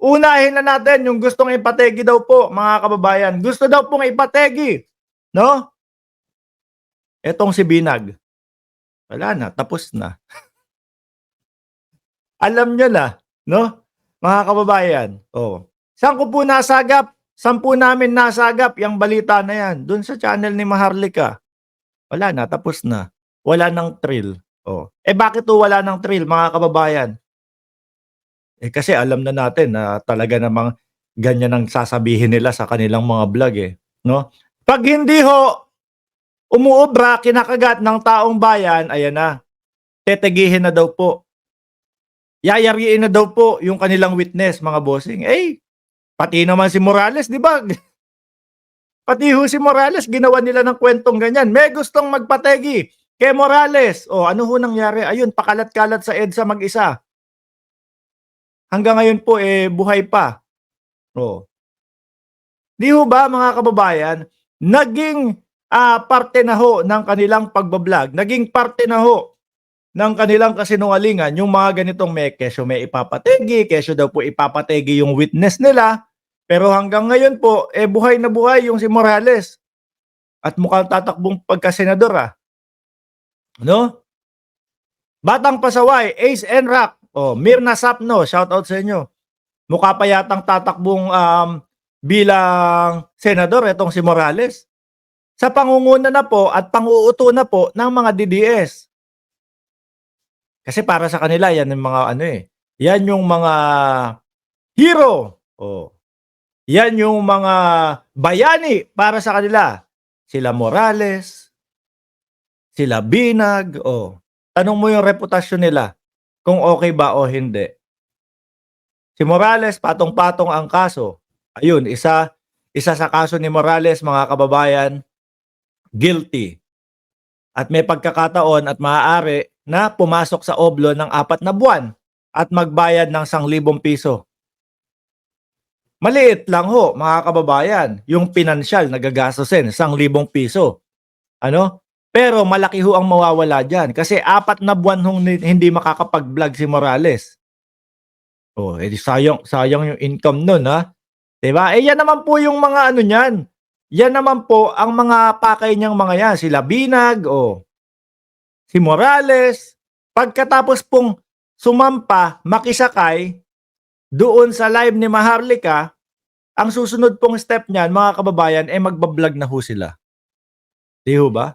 Unahin na natin yung gustong ipategi daw po, mga kababayan. Gusto daw pong ipategi, no? Etong si Binag, wala na, tapos na. Alam niyo na, no? Mga kababayan, oh. Saan ko po nasagap? Saan po namin nasagap yung balita na yan? Doon sa channel ni Maharlika. Wala na, tapos na. Wala ng thrill. Oh. Bakit to wala ng thrill, mga kababayan? Kasi alam na natin na talaga namang ganyan ang sasabihin nila sa kanilang mga vlog no? Pag hindi ho umuobra, kinakagat ng taong bayan, ayan na, tetegihin na daw po. Yayariin na daw po yung kanilang witness, mga bossing. Pati naman si Morales, di ba? Pati ho si Morales, ginawa nila ng kwentong ganyan. May gustong magpategi kay Morales. Ano ho nangyari? Ayun, pakalat-kalat sa EDSA mag-isa. Hanggang ngayon po, buhay pa. Di ho ba, mga kababayan, naging parte na ho ng kanilang pagbablog, naging parte na ho ng kanilang kasinungalingan yung mga ganitong kesyo may ipapategi, kesyo daw po ipapategi yung witness nila, pero hanggang ngayon po, buhay na buhay yung si Morales. At mukhang tatakbong pagkasenador no? Batang Pasaway, Ace and Rock, Mirna Sapno, shout out sa inyo. Mukha pa yatang tatakbong bilang senador itong si Morales. Sa pangunguna na po at pang-uuto na po ng mga DDS. Kasi para sa kanila yan yung mga yan yung mga hero. Yan yung mga bayani para sa kanila. Sila Morales, sila Binag, tanong mo yung reputasyon nila kung okay ba o hindi. Si Morales, patong-patong ang kaso. Ayun, isa sa kaso ni Morales, mga kababayan, guilty. At may pagkakataon at maaari na pumasok sa oblo ng 4 na buwan at magbayad ng 1,000 piso. Maliit lang ho, mga kababayan, yung pinansyal na gagastusin, 1,000 piso. Pero malaki ho ang mawawala dyan kasi 4 na buwan hong hindi makakapag-vlog si Morales. Sayang yung income nun, ha? Diba? Yan naman po yung mga niyan. Yan naman po ang mga pakay niyang mga yan. Sila Binag, si Morales. Pagkatapos pong sumampa, makisakay, doon sa live ni Maharlika, ang susunod pong step niyan, mga kababayan, magbablog na ho sila. Di ho ba?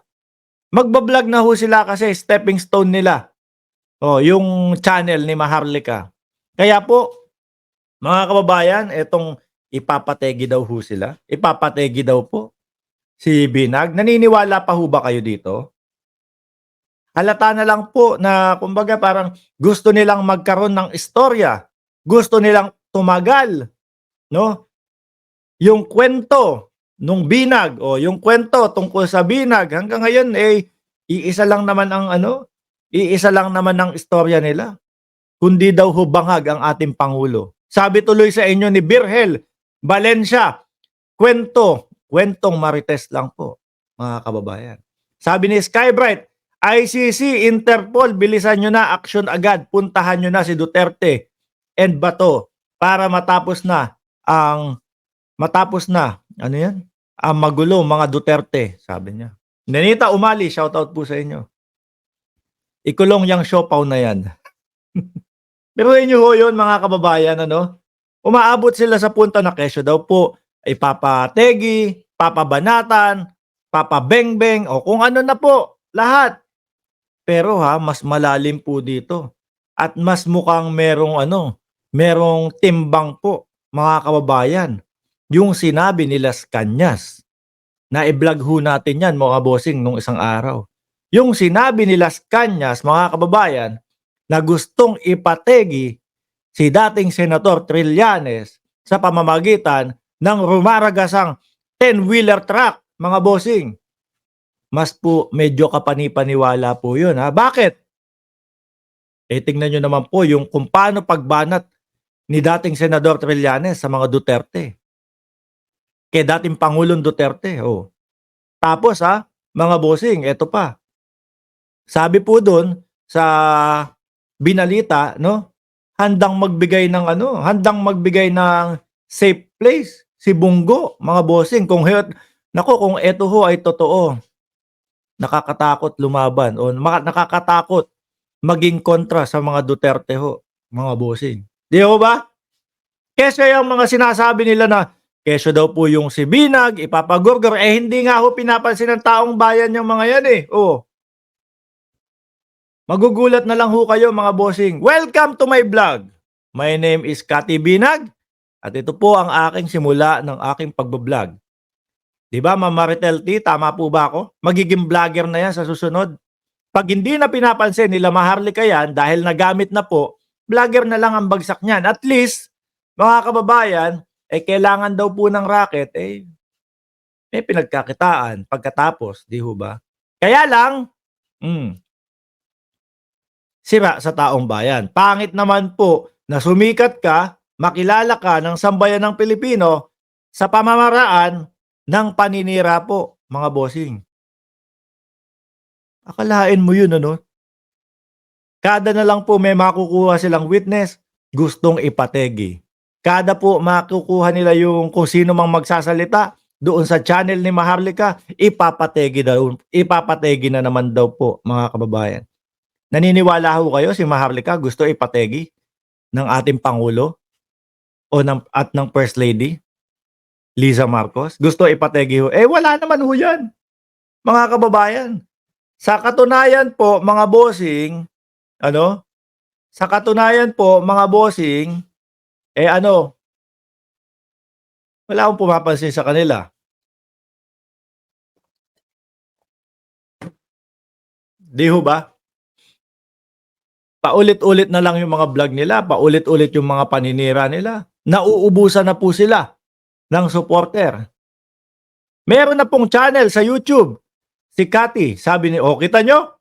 Magbablog na ho sila kasi stepping stone nila. Yung channel ni Maharlika. Kaya po, mga kababayan, etong ipapategi daw ho sila. Ipapategi daw po si Binag. Naniniwala pa ho ba kayo dito? Halata na lang po na kumbaga parang gusto nilang magkaroon ng istorya. Gusto nilang tumagal, no? Yung kwento nung Binag yung kwento tungkol sa Binag hanggang ngayon iisa lang naman ang istorya nila. Kundi daw ho bangag ang ating Pangulo. Sabi tuloy sa inyo ni Birhel Valencia, kwentong marites lang po, mga kababayan. Sabi ni Skybright, ICC, Interpol, bilisan nyo na, aksyon agad, puntahan nyo na si Duterte and Bato para matapos na ang magulo mga Duterte, sabi niya. Nenita Umali, shoutout po sa inyo. Ikulong yang siopaw na yan. Pero inyo ho yun, mga kababayan, umaabot sila sa punto na kesyo daw po ay papategi, papabanatan, papabengbeng, o kung ano na po, lahat. Pero mas malalim po dito. At mas mukhang merong timbang po, mga kababayan. Yung sinabi ni Las Cañas, na i-vlog ho natin yan, mga bossing, nung isang araw. Yung sinabi ni Las Cañas, mga kababayan, na gustong ipategi si dating Senator Trillanes sa pamamagitan ng rumaragasang 10-wheeler truck, mga bossing. Mas po medyo kapanipaniwala po yun. Bakit? Tingnan nyo naman po yung kung paano pagbanat ni dating Senador Trillanes sa mga Duterte. Kay dating Pangulong Duterte. Tapos mga bossing, eto pa. Sabi po doon sa binalita, handang magbigay ng handang magbigay ng safe place, si Bongo, mga bossing. Kung eto ho ay totoo, nakakatakot lumaban o nakakatakot maging kontra sa mga Duterte ho, mga bossing. 'Di ho ba? Kesyo yung mga sinasabi nila na kesyo daw po yung si Binag, ipapagorgor, hindi nga ho pinapansin ng taong bayan yung mga yan, eh. Oh. Magugulat na lang ho kayo, mga bossing. Welcome to my vlog. My name is Kati Binag at ito po ang aking simula ng aking pagbablog. 'Di ba, Ma'am Maritel T, tama po ba ako? Magiging vlogger na yan sa susunod. Pag hindi na pinapansin nila Maharlika yan dahil nagamit na po, vlogger na lang ang bagsak niyan. At least, mga kababayan, kailangan daw po ng racket, may pinagkakitaan pagkatapos, di ho ba? Kaya lang, sira sa taong bayan. Pangit naman po na sumikat ka, makilala ka ng sambayan ng Pilipino sa pamamaraan ng paninira po, mga bossing. Akalain mo yun, Kada na lang po may makukuha silang witness, gustong ipategi. Kada po makukuha nila yung kung sino mang magsasalita doon sa channel ni Maharlika, ipapategi na naman daw po, mga kababayan. Naniniwala ho kayo si Maharlika gusto ipategi ng ating Pangulo at ng First Lady, Liza Marcos? Gusto ipategi ho? Wala naman ho yan, mga kababayan. Sa katunayan po, mga bossing, sa katunayan po, mga bossing, wala akong pumapansin sa kanila. Di ho ba? Paulit-ulit na lang yung mga vlog nila, paulit-ulit yung mga paninira nila. Nauubusan na po sila ng supporter. Meron na pong channel sa YouTube. Si Kati, sabi ni, kita nyo?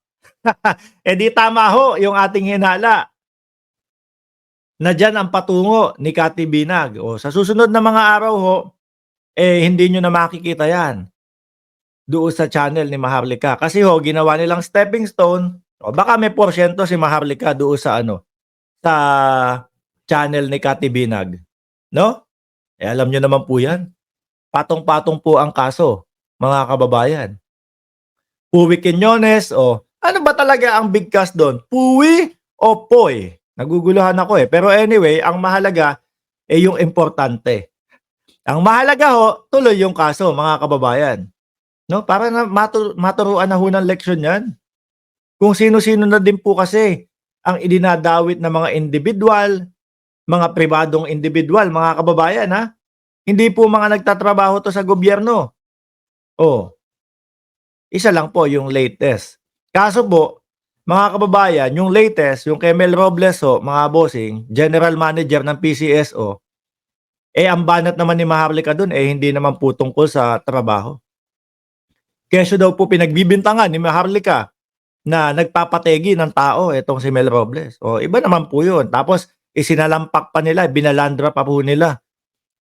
Di tama ho yung ating hinala na dyan ang patungo ni Kati Binag. Sa susunod na mga araw ho, hindi nyo na makikita yan doon sa channel ni Maharlika. Kasi ginawa nilang stepping stone. Baka may porsyento si Maharlika doon sa sa channel ni Kati Binag. No? Alam nyo naman po yan. Patong-patong po ang kaso, mga kababayan. Puwi Quiñones ano ba talaga ang bigkas doon? Puwi o Poy? Naguguluhan ako Pero anyway, ang mahalaga yung importante. Ang mahalaga tuloy yung kaso, mga kababayan. No? Para na maturuan na ho ng leksyon yan. Kung sino-sino na din po kasi ang idinadawit na mga individual, mga pribadong individual, mga kababayan, ha? Hindi po mga nagtatrabaho to sa gobyerno. Isa lang po yung latest. Kaso po, mga kababayan, yung latest, yung kay Mel Robles mga bossing, general manager ng PCSO, ang banat naman ni Maharlika dun, hindi naman po tungkol sa trabaho. Kesyo daw po pinagbibintangan ni Maharlika na nagpapategi ng tao itong si Mel Robles. Iba naman po yun. Tapos, isinalampak pa nila, binalandra pa po nila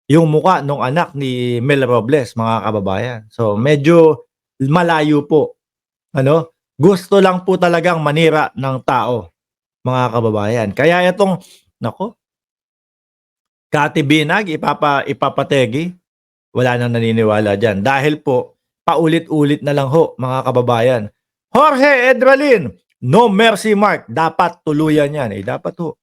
yung muka ng anak ni Mel Robles, mga kababayan. So, medyo malayo po. Gusto lang po talagang manira ng tao, mga kababayan. Kaya itong, Kati Binag, ipapategi, wala nang naniniwala dyan. Dahil po, paulit-ulit na lang ho, mga kababayan. Jorge Edralin, no mercy mark. Dapat tuluyan yan. Dapat ho.